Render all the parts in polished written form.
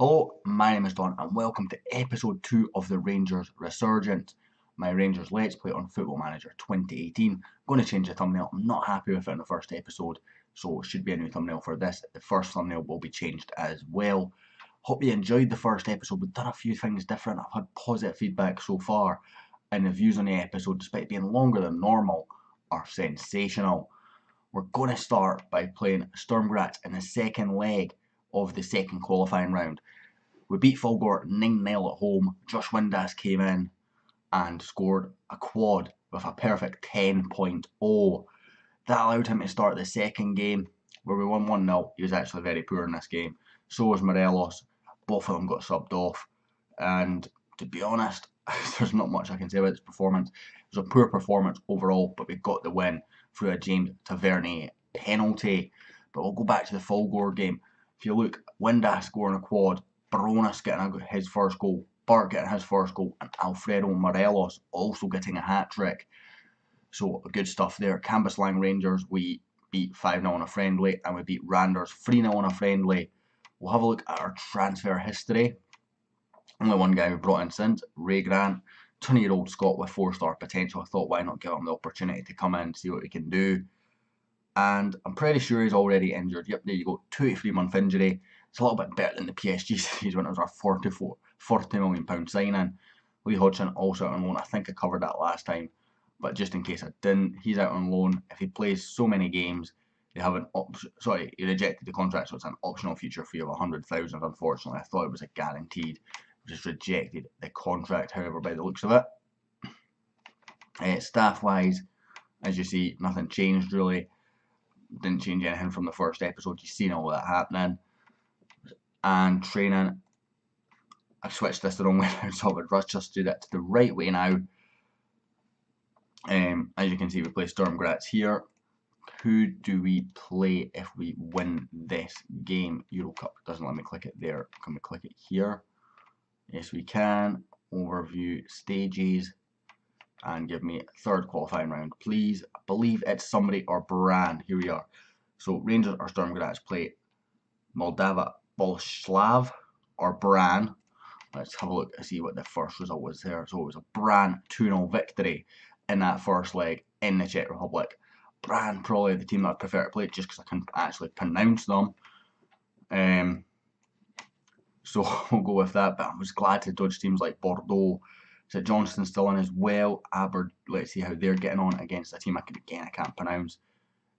Hello, my name is Don and welcome to episode 2 of the Rangers Resurgence. My Rangers Let's Play on Football Manager 2018. I'm going to change the thumbnail. I'm not happy with it in the first episode, so it should be a new thumbnail for this. The first thumbnail will be changed as well. Hope you enjoyed the first episode. We've done a few things different. I've had positive feedback so far, and the views on the episode, despite being longer than normal, are sensational. We're going to start by playing Sturm Graz in the second leg of the second qualifying round. We beat Fulgor 9-0 at home. Josh Windass came in and scored a quad with a perfect 10.0. That allowed him to start the second game where we won 1-0. He was actually very poor in this game. So was Morelos. Both of them got subbed off. And to be honest, there's not much I can say about this performance. It was a poor performance overall, but we got the win through a James Tavernier penalty. But we'll go back to the Fulgor game. If you look, Windass scoring a quad, Baronis getting his first goal, Bart getting his first goal, and Alfredo Morelos also getting a hat-trick. So good stuff there. Cambuslang Rangers, we beat 5-0 on a friendly, and we beat Randers 3-0 on a friendly. We'll have a look at our transfer history. Only one guy we brought in since, Ray Grant, 20-year-old Scot with 4-star potential. I thought, why not give him the opportunity to come in and see what he can do. And I'm pretty sure he's already injured. Yep, there you go, 2 to 3 month injury. It's a little bit better than the PSG series when it was our £40 million signing. Lee Hodgson also out on loan. I think I covered that last time, but just in case I didn't, he's out on loan. If he plays so many games, they have an he rejected the contract, so it's an optional future fee of 100,000. Unfortunately, I thought it was a guaranteed. Just rejected the contract, however, by the looks of it. Staff-wise, as you see, nothing changed really. Didn't change anything from the first episode. You've seen all that happening. And training, I switched this the wrong way around, so I'd just do that to the right way now. As you can see, we play Sturm Graz here. Who do we play if we win this game? Euro Cup doesn't let me click it there. Can we click it here? Yes, we can. Overview stages. And give me third qualifying round, please. I believe it's somebody or Brand. Here we are. So Rangers or Sturm Graz play Moldava Bolslav or Bran. Let's have a look and see what the first result was there. So it was a Bran 2-0 victory in that first leg in the Czech Republic. Bran probably the team that I prefer to play just because I can actually pronounce them. So we'll go with that. But I was glad to dodge teams like Bordeaux. St Johnstone's still in as well. Let's see how they're getting on against a team I can't pronounce.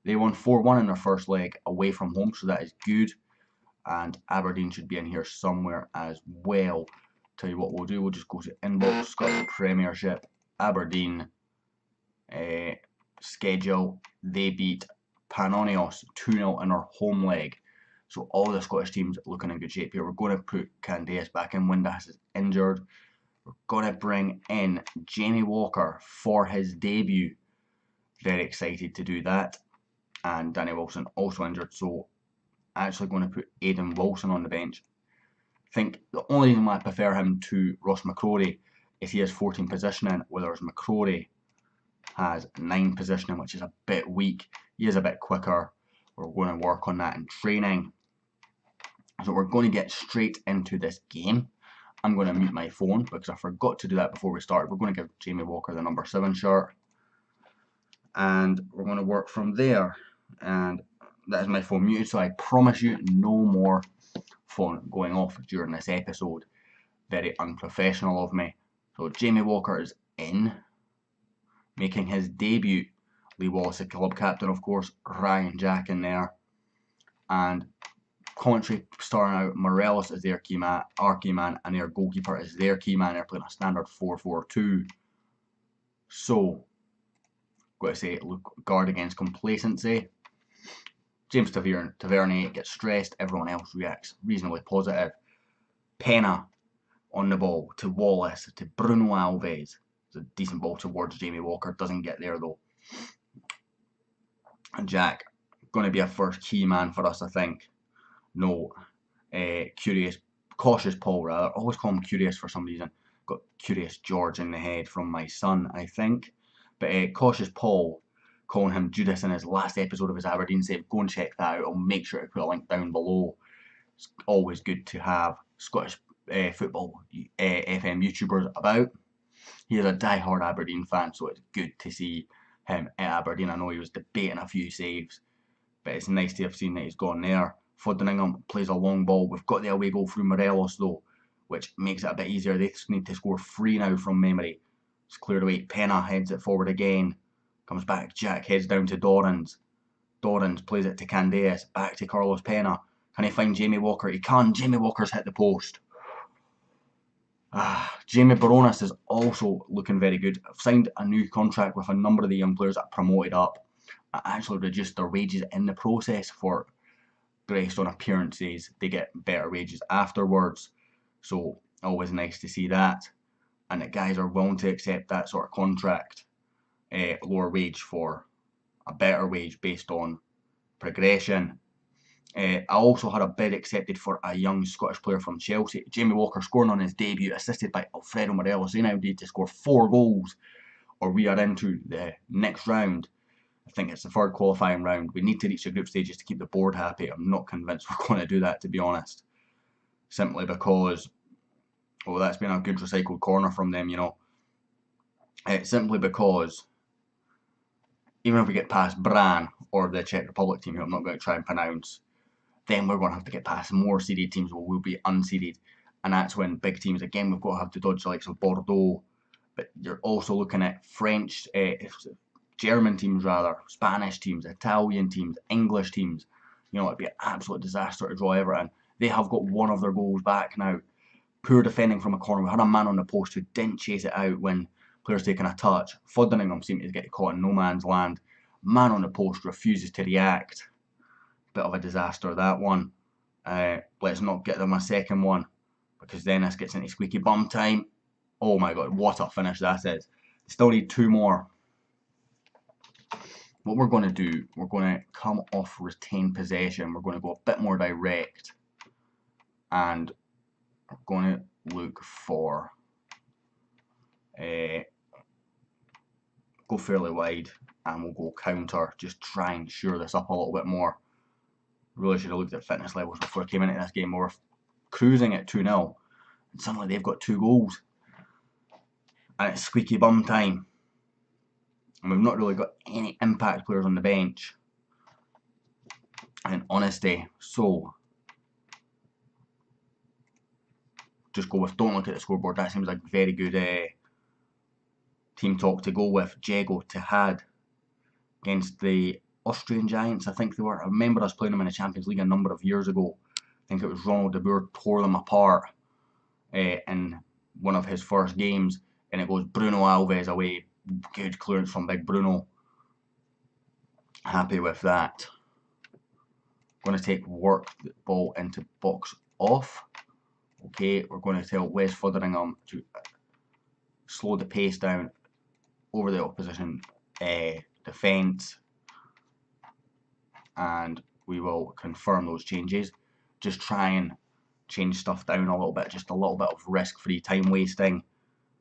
They won 4-1 in their first leg away from home, so that is good. And Aberdeen should be in here somewhere as well. Tell you what we'll do, we'll just go to inbox, Scottish Premiership, Aberdeen schedule. They beat Panionios 2-0 in our home leg. So all the Scottish teams looking in good shape here. We're going to put Candace back in. Windass is injured. We're going to bring in Jamie Walker for his debut. Very excited to do that. And Danny Wilson also injured, so actually going to put Aidan Wilson on the bench. I think the only reason why I prefer him to Ross McCrory is he has 14 positioning, whereas McCrory has 9 positioning, which is a bit weak. He is a bit quicker. We're going to work on that in training. So we're going to get straight into this game. I'm going to mute my phone because I forgot to do that before we started. We're going to give Jamie Walker the number 7 shirt. And we're going to work from there. And that is my phone muted, so I promise you no more phone going off during this episode. Very unprofessional of me. So Jamie Walker is in, making his debut. Lee Wallace, the club captain, of course. Ryan Jack in there. And commentary starting out, Morelos is their our key man, and their goalkeeper is their key man. They're playing a standard 4-4-2. So, got to say, look, guard against complacency. James Tavernier gets stressed. Everyone else reacts reasonably positive. Pena on the ball to Wallace, to Bruno Alves. It's a decent ball towards Jamie Walker. Doesn't get there though. And Jack, going to be a first key man for us, I think. No, Cautious Paul rather. Always call him Curious for some reason. Got Curious George in the head from my son, I think. But Cautious Paul, calling him Judas in his last episode of his Aberdeen save. Go and check that out. I'll make sure to put a link down below. It's always good to have Scottish football FM YouTubers about. He is a die-hard Aberdeen fan, so it's good to see him at Aberdeen. I know he was debating a few saves, but it's nice to have seen that he's gone there. Foderingham plays a long ball. We've got the away goal through Morelos though, which makes it a bit easier. They need to score 3 now from memory. It's cleared away. Pena heads it forward again. Comes back. Jack heads down to Dorrans. Dorrans plays it to Candeas. Back to Carlos Pena. Can he find Jamie Walker? He can. Jamie Walker's hit the post. Jamie Baronas is also looking very good. I've signed a new contract with a number of the young players that promoted up. I actually reduced their wages in the process for based on appearances. They get better wages afterwards. So always nice to see that. And that guys are willing to accept that sort of contract, lower wage for a better wage based on progression. I also had a bid accepted for a young Scottish player from Chelsea. Jamie Walker scoring on his debut, assisted by Alfredo Morelos. They now need to score 4 goals, or we are into the next round. I think it's the third qualifying round. We need to reach the group stages to keep the board happy. I'm not convinced we're going to do that, to be honest. Simply because, well, that's been a good recycled corner from them, you know. Simply because, even if we get past Bran, or the Czech Republic team, who I'm not going to try and pronounce, then we're going to have to get past more seeded teams where we'll be unseeded. And that's when big teams, again, we've got to have to dodge the likes of Bordeaux. But you're also looking at French, German teams rather, Spanish teams, Italian teams, English teams. You know, it'd be an absolute disaster to draw Everton. They have got one of their goals back now. Poor defending from a corner. We had a man on the post who didn't chase it out when players taking a touch. Foderingham seemed to get caught in no man's land. Man on the post refuses to react. Bit of a disaster, that one. Let's not get them a second one, because then this gets into squeaky bum time. Oh my god, what a finish that is. Still need 2 more. What we're going to do, we're going to come off retained possession. We're going to go a bit more direct. And we're going to look for... go fairly wide, and we'll go counter. Just try and shore this up a little bit more. Really should have looked at fitness levels before I came into this game. We were cruising at 2-0, and suddenly they've got 2 goals. And it's squeaky bum time. And we've not really got any impact players on the bench, in honesty. So, just go with, don't look at the scoreboard. That seems like very good team talk to go with. Diego Tejada against the Austrian Giants, I think they were. I remember us playing them in the Champions League a number of years ago. I think it was Ronald de Boer tore them apart in one of his first games. And it goes Bruno Alves away. Good clearance from big Bruno. Happy with that. Going to work the ball into box off. Okay, we're going to tell Wes Foderingham to slow the pace down over the opposition defence. And we will confirm those changes. Just try and change stuff down a little bit. Just a little bit of risk-free time wasting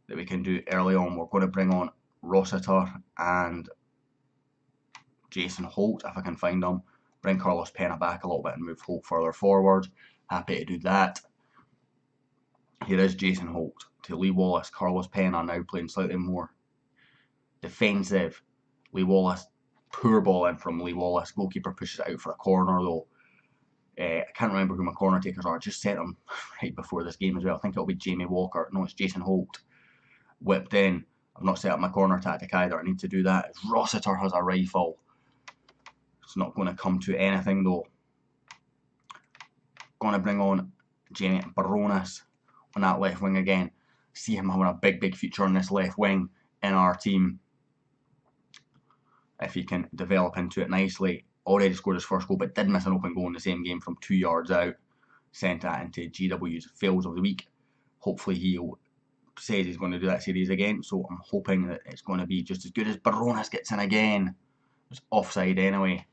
that we can do early on. We're going to bring on Rossiter and Jason Holt, if I can find them. Bring Carlos Pena back a little bit and move Holt further forward. Happy to do that. Here is Jason Holt to Lee Wallace. Carlos Pena now playing slightly more defensive. Lee Wallace, poor ball in from Lee Wallace. Goalkeeper pushes it out for a corner though. I can't remember who my corner takers are. I just set them right before this game as well. I think it'll be Jamie Walker. No, it's Jason Holt. Whipped in. I've not set up my corner tactic either. I need to do that. Rossiter has a rifle. It's not going to come to anything though. Going to bring on Jamie Baronas on that left wing again. See him having a big future on this left wing in our team. If he can develop into it nicely. Already scored his first goal, but did miss an open goal in the same game from 2 yards out. Sent that into GW's fails of the week. Hopefully he says he's going to do that series again, so I'm hoping that it's going to be just as good as Baronas gets in again. It's offside anyway.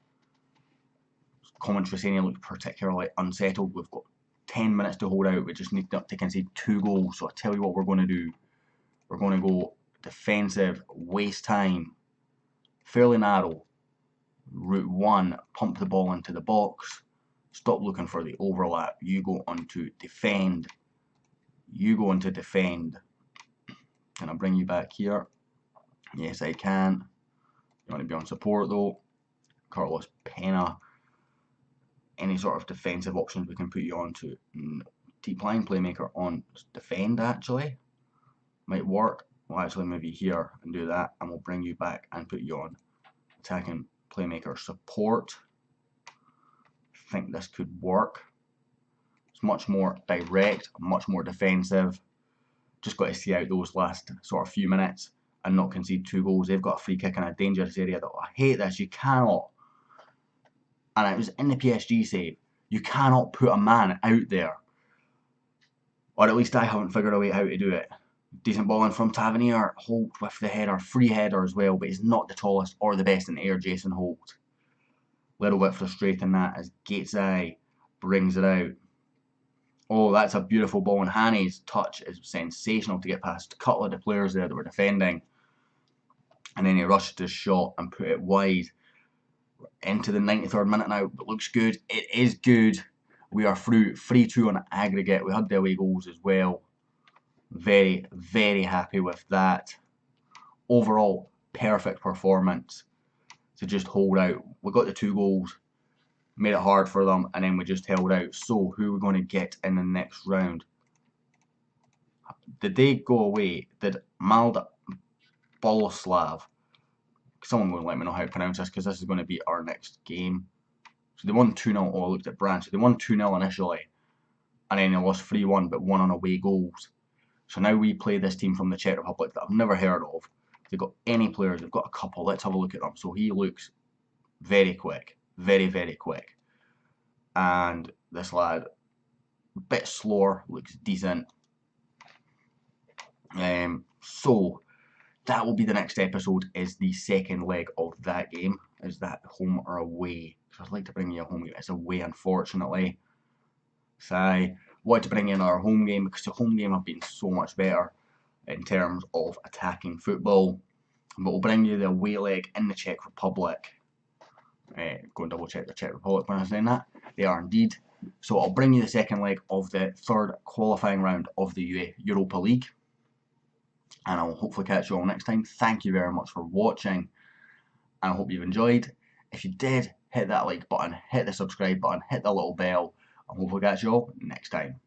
Commentary saying he looked particularly unsettled. We've got 10 minutes to hold out. We just need to concede 2 goals. So I tell you what we're going to do. We're going to go defensive, waste time, fairly narrow. Route 1, pump the ball into the box. Stop looking for the overlap. You go on to defend. You go on to defend. Can I bring you back here? Yes, I can. You want to be on support though. Carlos Pena. Any sort of defensive options we can put you on to. Deep line playmaker on defend actually. Might work. We'll actually move you here and do that, and we'll bring you back and put you on attacking playmaker support. I think this could work. It's much more direct, much more defensive. Just got to see out those last sort of few minutes and not concede 2 goals. They've got a free kick in a dangerous area. I hate this. You cannot, and it was in the PSG save, you cannot put a man out there, or at least I haven't figured a way how to do it. Decent ball in from Tavernier. Holt with the header, free header as well, but he's not the tallest or the best in the air, Jason Holt. Little bit frustrating that as Gatesai brings it out. Oh, that's a beautiful ball, and Hanny's touch is sensational to get past a couple of the players there that were defending. And then he rushed his shot and put it wide. Into the 93rd minute now. It looks good. It is good. We are through 3-2 on aggregate. We had the away goals as well. Very, very happy with that. Overall, perfect performance to just hold out. We got the 2 goals, made it hard for them, and then we just held out. So, who are we going to get in the next round? Did they go away? Did Malda Boloslav? Someone will let me know how to pronounce this, because this is going to be our next game. So they won 2-0. Oh, I looked at Branch. So they won 2-0 initially, and then they lost 3-1, but won on away goals. So now we play this team from the Czech Republic that I've never heard of. If they've got any players, they've got a couple. Let's have a look at them. So he looks very quick. Very, very quick. And this lad, a bit slower, looks decent. So that will be the next episode, is the second leg of that game. Is that home or away? So I'd like to bring you a home game. It's away, unfortunately. So I wanted to bring in our home game because the home game have been so much better in terms of attacking football. But we'll bring you the away leg in the Czech Republic. Go and double check the Czech Republic when I'm saying that. They are indeed. So I'll bring you the second leg of the 3rd qualifying round of the Europa League. And I'll hopefully catch you all next time. Thank you very much for watching. And I hope you've enjoyed. If you did, hit that like button, hit the subscribe button, hit the little bell. And hopefully catch you all next time.